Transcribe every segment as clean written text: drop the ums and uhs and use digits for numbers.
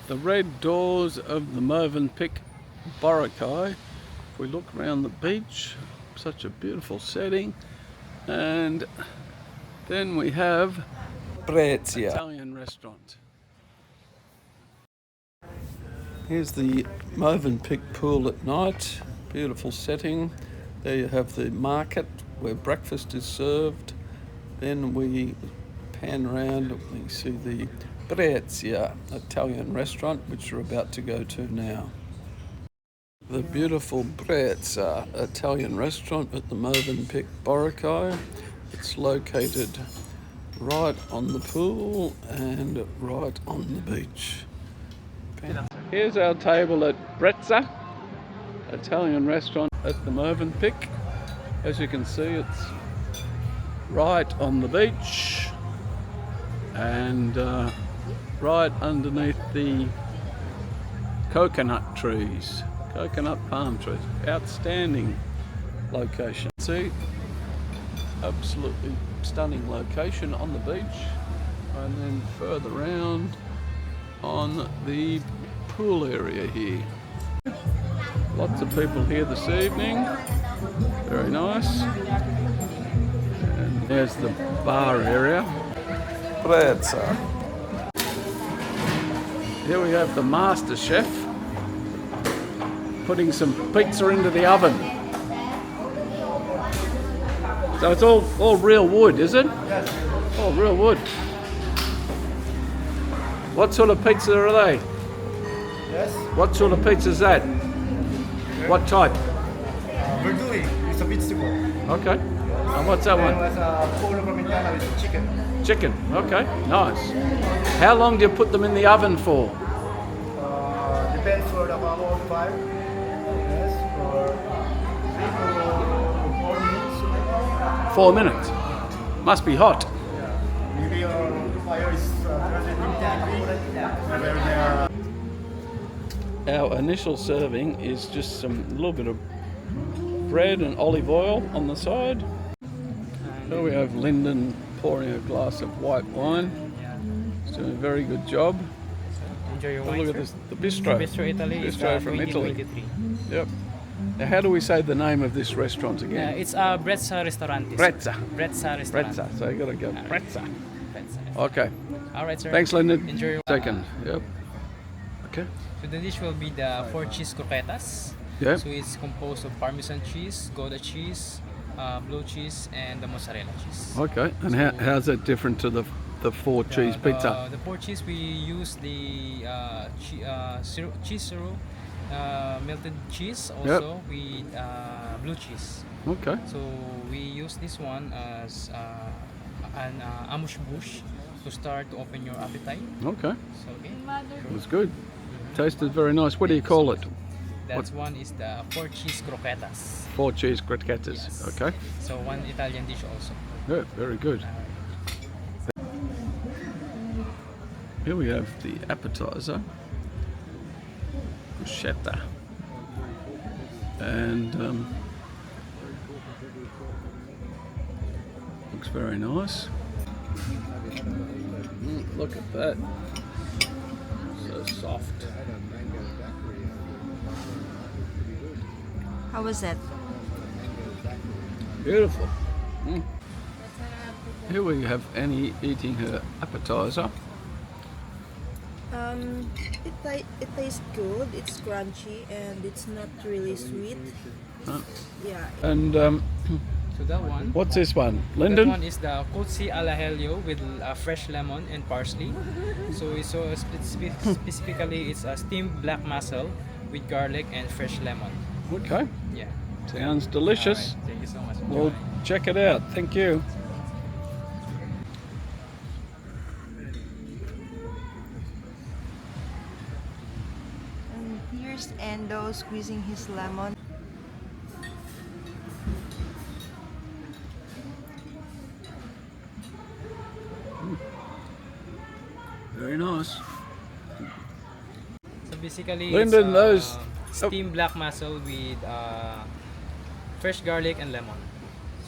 the red doors of the Movenpick, Boracay. If we look around the beach, such a beautiful setting. And then we have Brezza Italian restaurant. Here's the Movenpick pool at night. Beautiful setting. There you have the market where breakfast is served. Then we pan around, we see the Brezza Italian restaurant, which we're about to go to now. The beautiful Brezza Italian restaurant at the Movenpick, Boracay. It's located right on the pool and right on the beach. Here's our table at Brezza Italian restaurant at the Movenpick. As you can see, it's right on the beach and right underneath the coconut palm trees. Outstanding location. See, absolutely stunning location on the beach, and then further round on the pool area here. Lots of people here this evening. Very nice. And there's the bar area. Brezza. Here we have the master chef putting some pizza into the oven. So it's all real wood, is it? Yes. All real wood. What sort of pizza are they? Yes. What sort of pizza is that? What type? We're doing it's a pizza bowl. Okay. And what's that one? It was a polo from Italy with chicken. Chicken. Okay. Nice. How long do you put them in the oven for? Depends for the about 5. Yes. For 3 to 4 minutes. 4 minutes. Must be hot. Yeah. Maybe our fire is 320 degrees. Our initial serving is just a little bit of bread and olive oil on the side. Here we have Lyndon pouring a glass of white wine. He's doing a very good job. Enjoy your Oh, wine, look at sir. this, the bistro. Bistro Italy. Bistro from Italy. 2023. Yep. Now, how do we say the name of this restaurant again? It's Brezza Restaurant. Brezza. Brezza Restaurant. Brezza. So you got to go Brezza. Brezza. Okay. All right, sir. Thanks, Lyndon. Enjoy your Second. Yep. Okay. So the dish will be the 4 cheese croquetas. Yep. So it's composed of Parmesan cheese, Gouda cheese, blue cheese, and the mozzarella cheese. Okay. And how's that different to the 4 cheese pizza? The 4 cheese, we use the cheese syrup, melted cheese, also with blue cheese. Okay. So we use this one as an amuse-bouche to start to open your appetite. Okay. So okay. It was good. Tasted very nice. What do you call it? That one is the 4 cheese croquetas. 4 cheese croquetas. Yes. Okay. So one Italian dish also. Yeah, very good. Here we have the appetizer, bruschetta, and looks very nice. Look at that, so soft. How was that? Beautiful. Here we have Annie eating her appetizer. It tastes good. It's crunchy and it's not really sweet. Yeah. And So that one. what's this one, That Lyndon? one is the cozzi alla helio with fresh lemon and parsley. So specifically, it's a steamed black mussel with garlic and fresh lemon. Okay, Yeah. sounds delicious. All right, thank you so much. Well, Enjoy. check it out. Thank you. And here's Ando squeezing his lemon. Very nice. So basically, Lyndon, it's steamed black mussel with fresh garlic and lemon.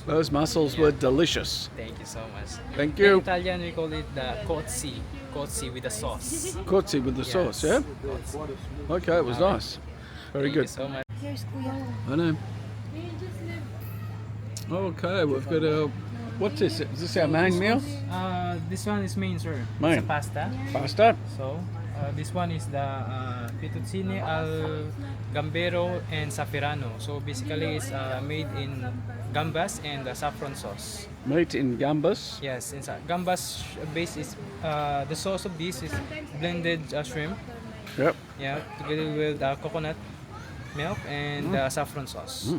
Those mussels were delicious. Thank you so much. Thank In you. Italian, we call it the cozzi. Cozzi with the sauce. Cozzi with the sauce, yeah? Cozzi. Okay, it was nice. Very Thank good. you so much. Here's Kuya. I know. Okay, we've got our... What's this? Is this our main meal? This one is main, sir. Main. It's a pasta. Pasta? So, this one is the fettuccine al gambero and safferano. So basically, it's made in gambas and saffron sauce. Meat in gambas. Yes, gambas base is the sauce of this is blended shrimp. Yep. Yeah, together with coconut milk and saffron sauce.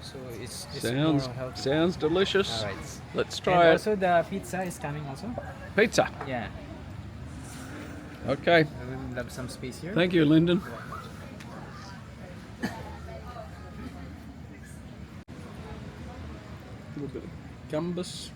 So it's Sounds more healthy. sounds delicious. All right. Let's And try it. also the pizza is coming also. Pizza. Yeah. Okay. We will have some space here. Thank you, Lyndon. A little bit of gambas.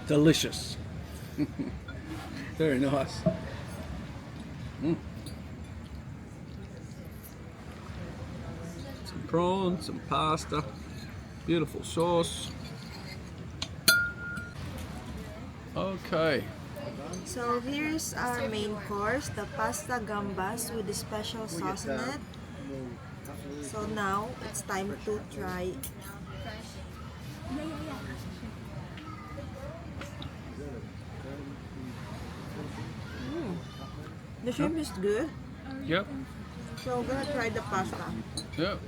Delicious. Very nice. Some prawns, some pasta, beautiful sauce. Okay. So here's our main course, the pasta gambas with the special sauce in it. So now it's time to try. The shrimp is good, Yep. so we're gonna try the pasta. Yep.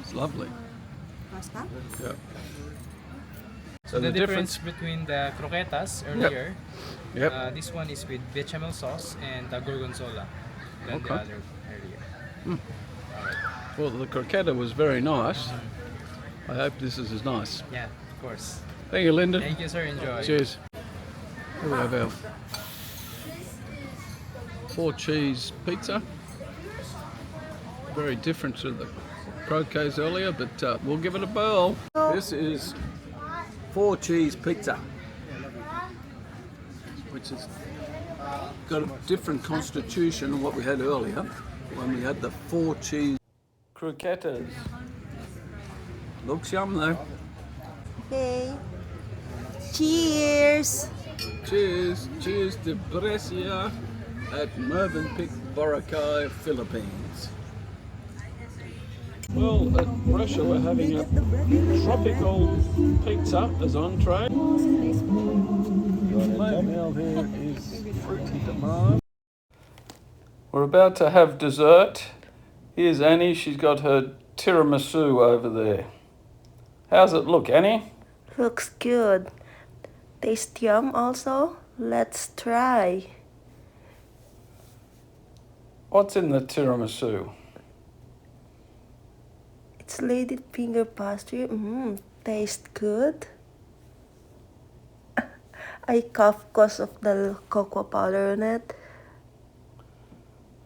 It's lovely. Pasta? Yep. So the difference between the croquetas earlier, Yep. this one is with bechamel sauce and the gorgonzola than the Okay. other earlier. Well, the croqueta was very nice. I hope this is as nice. Yeah, of course. Thank you, Lyndon. Thank you, sir. Enjoy. Cheers. Here we have our 4-cheese pizza. Very different to the croquets earlier, but we'll give it a whirl. This is 4-cheese pizza, which has got a different constitution than what we had earlier when we had the 4-cheese. Croquettes. Looks yum though. Okay. Cheers! Cheers, cheers to Brezza at Movenpick, Boracay, Philippines. Well, at Russia we're having a tropical pizza as entree. The main meal here is fruity tomato. We're about to have dessert. Here's Annie. She's got her tiramisu over there. How's it look, Annie? Looks good. Taste yum also. Let's try. What's in the tiramisu? It's lady finger pastry. Tastes good. I cough because of the cocoa powder in it.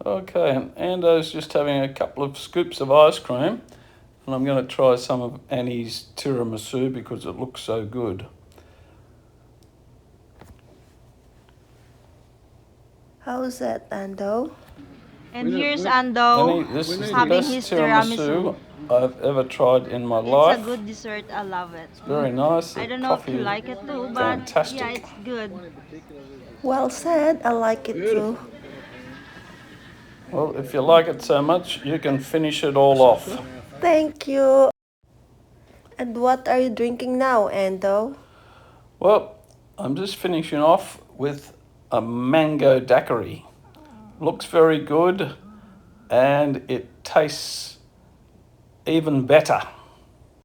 Okay, and Ando's just having a couple of scoops of ice cream, and I'm going to try some of Annie's tiramisu because it looks so good. How's that, Ando? And We here's don't- Ando Annie, this is the having best his tiramisu tiramisu. I've ever tried in my It's life. a good dessert. I love it. Very nice. I The don't know if coffee you is like it too, but fantastic. yeah, it's good. Well said. I like it too. Well, if you like it so much, you can finish it all off. Thank you. And what are you drinking now, Ando? Well, I'm just finishing off with a mango daiquiri. Looks very good, and it tastes even better.